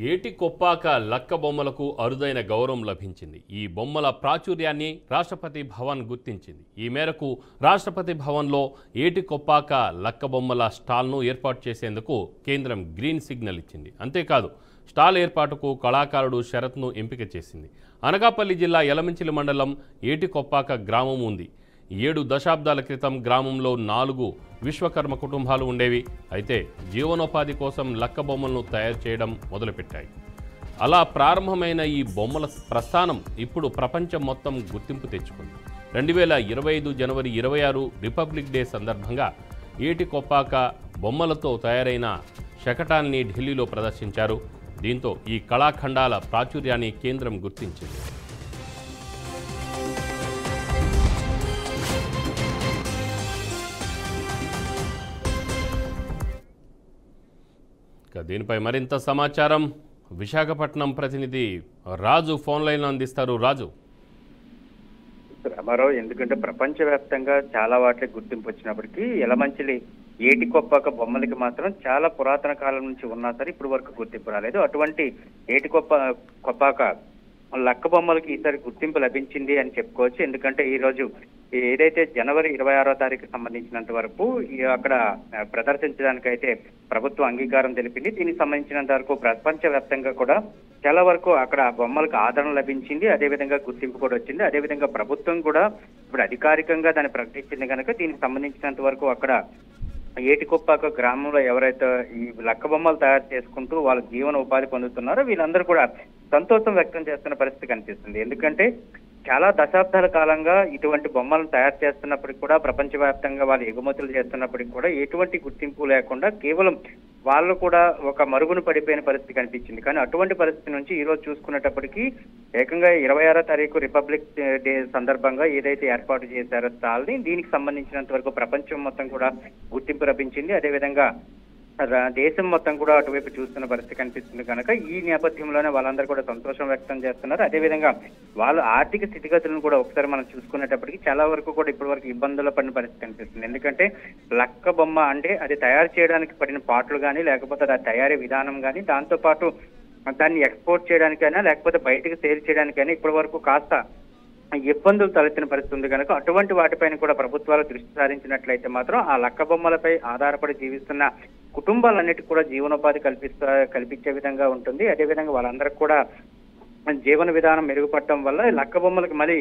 ఏటి కొప్పాక లక్క బొమ్మలకు అరుదైన గౌరవం లభించింది. ఈ బొమ్మల ప్రాచుర్యాన్ని రాష్ట్రపతి భవన్ గుర్తించింది. ఈ మేరకు రాష్ట్రపతి భవన్లో ఏటి కొప్పాక లక్క బొమ్మల స్టాల్ను ఏర్పాటు చేసేందుకు కేంద్రం గ్రీన్ సిగ్నల్ ఇచ్చింది. అంతేకాదు స్టాల్ ఏర్పాటుకు కళాకారుడు శరత్ను ఎంపిక చేసింది. అనకాపల్లి జిల్లా యలమంచిలి మండలం ఏటి కొప్పాక గ్రామం ఉంది. 7 దశాబ్దాల క్రితం గ్రామంలో 4 విశ్వకర్మ కుటుంబాలు ఉండేవి. అయితే జీవనోపాధి కోసం లక్క బొమ్మలను తయారు చేయడం మొదలుపెట్టాయి. అలా ప్రారంభమైన ఈ బొమ్మల ప్రస్థానం ఇప్పుడు ప్రపంచం మొత్తం గుర్తింపు తెచ్చుకుంది. 2025 జనవరి 26 రిపబ్లిక్ డే సందర్భంగా ఏటి కొప్పాక బొమ్మలతో తయారైన శకటాన్ని ఢిల్లీలో ప్రదర్శించారు. దీంతో ఈ కళాఖండాల ప్రాచుర్యాన్ని కేంద్రం గుర్తించింది. దీనిపై మరింత సమాచారం విశాఖపట్నం ప్రతినిధి రాజు ఫోన్ లైన్లో అందిస్తారు. రాజు. రామారావు, ఎందుకంటే ప్రపంచవ్యాప్తంగా చాలా వాటికి గుర్తింపు వచ్చినప్పటికీ యలమంచిలి ఏటి కొప్పాక బొమ్మలకి మాత్రం చాలా పురాతన కాలం నుంచి ఉన్నా సరే ఇప్పుడు వరకు గుర్తింపు రాలేదు. అటువంటి ఏటి కొప్పాక లక్క బొమ్మలకి ఈసారి గుర్తింపు లభించింది అని చెప్పుకోవచ్చు. ఎందుకంటే ఈ రోజు ఏదైతే జనవరి 26వ తారీఖు సంబంధించినంత వరకు అక్కడ ప్రదర్శించడానికైతే ప్రభుత్వం అంగీకారం తెలిపింది. దీనికి సంబంధించినంత వరకు ప్రపంచవ్యాప్తంగా కూడా చాలా వరకు అక్కడ బొమ్మలకు ఆదరణ లభించింది. అదేవిధంగా గుర్తింపు కూడా వచ్చింది. అదేవిధంగా ప్రభుత్వం కూడా ఇప్పుడు అధికారికంగా దాన్ని ప్రకటించింది కనుక దీనికి సంబంధించినంత వరకు అక్కడ ఏటి కొప్పాక గ్రామంలో ఎవరైతే ఈ లక్క బొమ్మలు తయారు చేసుకుంటూ వాళ్ళ జీవన ఉపాధి పొందుతున్నారో వీళ్ళందరూ కూడా సంతోషం వ్యక్తం చేస్తున్న పరిస్థితి కనిపిస్తుంది. ఎందుకంటే చాలా దశాబ్దాల కాలంగా ఇటువంటి బొమ్మలను తయారు చేస్తున్నప్పటికి కూడా ప్రపంచవ్యాప్తంగా వాళ్ళు ఎగుమతులు చేస్తున్నప్పటికి కూడా ఎటువంటి గుర్తింపు లేకుండా కేవలం వాళ్ళు కూడా ఒక మరుగున పడిపోయిన పరిస్థితి కనిపించింది. కానీ అటువంటి పరిస్థితి నుంచి ఈ రోజు చూసుకునేటప్పటికీ ఏకంగా 26వ తారీఖు రిపబ్లిక్ డే సందర్భంగా ఏదైతే ఏర్పాటు చేశారో స్టాల్ని, దీనికి సంబంధించినంత వరకు ప్రపంచం మొత్తం కూడా గుర్తింపు లభించింది. అదేవిధంగా దేశం మొత్తం కూడా అటువైపు చూస్తున్న పరిస్థితి కనిపిస్తుంది కనుక ఈ నేపథ్యంలోనే వాళ్ళందరూ కూడా సంతోషం వ్యక్తం చేస్తున్నారు. అదేవిధంగా వాళ్ళ ఆర్థిక స్థితిగతులను కూడా ఒకసారి మనం చూసుకునేటప్పటికి చాలా వరకు కూడా ఇప్పటి వరకు ఇబ్బందులు పడిన పరిస్థితి కనిపిస్తుంది. ఎందుకంటే లక్క బొమ్మ అంటే అది తయారు చేయడానికి పడిన పాటలు కానీ లేకపోతే అది తయారీ విధానం కానీ దాంతోపాటు దాన్ని ఎక్స్పోర్ట్ చేయడానికైనా లేకపోతే బయటకు సేల్ చేయడానికైనా ఇప్పటి వరకు కాస్త ఇబ్బందులు తలెత్తిన పరిస్థితి ఉంది కనుక అటువంటి వాటిపైన కూడా ప్రభుత్వాలు దృష్టి సారించినట్లయితే మాత్రం ఆ లక్క బొమ్మలపై ఆధారపడి జీవిస్తున్న కుటుంబాలన్నిటికీ కూడా జీవనోపాధి కల్పించే విధంగా ఉంటుంది. అదేవిధంగా వాళ్ళందరికీ కూడా జీవన విధానం మెరుగుపడటం వల్ల లక్క బొమ్మలకు మళ్ళీ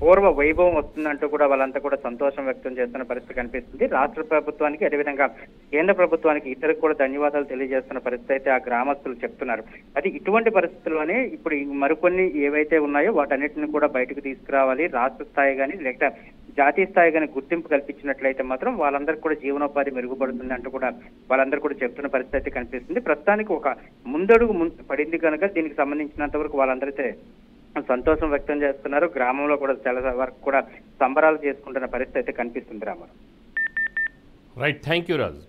పూర్వ వైభవం వస్తుందంటూ కూడా వాళ్ళంతా కూడా సంతోషం వ్యక్తం చేస్తున్న పరిస్థితి కనిపిస్తుంది. రాష్ట్ర ప్రభుత్వానికి అదేవిధంగా కేంద్ర ప్రభుత్వానికి ఇతరులకు కూడా ధన్యవాదాలు తెలియజేస్తున్న పరిస్థితి అయితే ఆ గ్రామస్తులు చెప్తున్నారు. అది ఇటువంటి పరిస్థితుల్లోనే ఇప్పుడు మరికొన్ని ఏవైతే ఉన్నాయో వాటన్నిటిని కూడా బయటకు తీసుకురావాలి. రాష్ట్ర స్థాయి కానీ లేక జాతీయ స్థాయి కానీ గుర్తింపు కల్పించినట్లయితే మాత్రం వాళ్ళందరికీ కూడా జీవనోపాధి మెరుగుపడుతుంది అంటూ కూడా వాళ్ళందరూ కూడా చెప్తున్న పరిస్థితి కనిపిస్తుంది. ప్రస్తుతానికి ఒక ముందడుగు పడింది కనుక దీనికి సంబంధించినంత వరకు వాళ్ళందరైతే సంతోషం వ్యక్తం చేస్తున్నారు. గ్రామంలో కూడా చాలా వరకు కూడా సంబరాలు చేసుకుంటున్న పరిస్థితి అయితే కనిపిస్తుంది. Ramarao. Right, thank you Raju.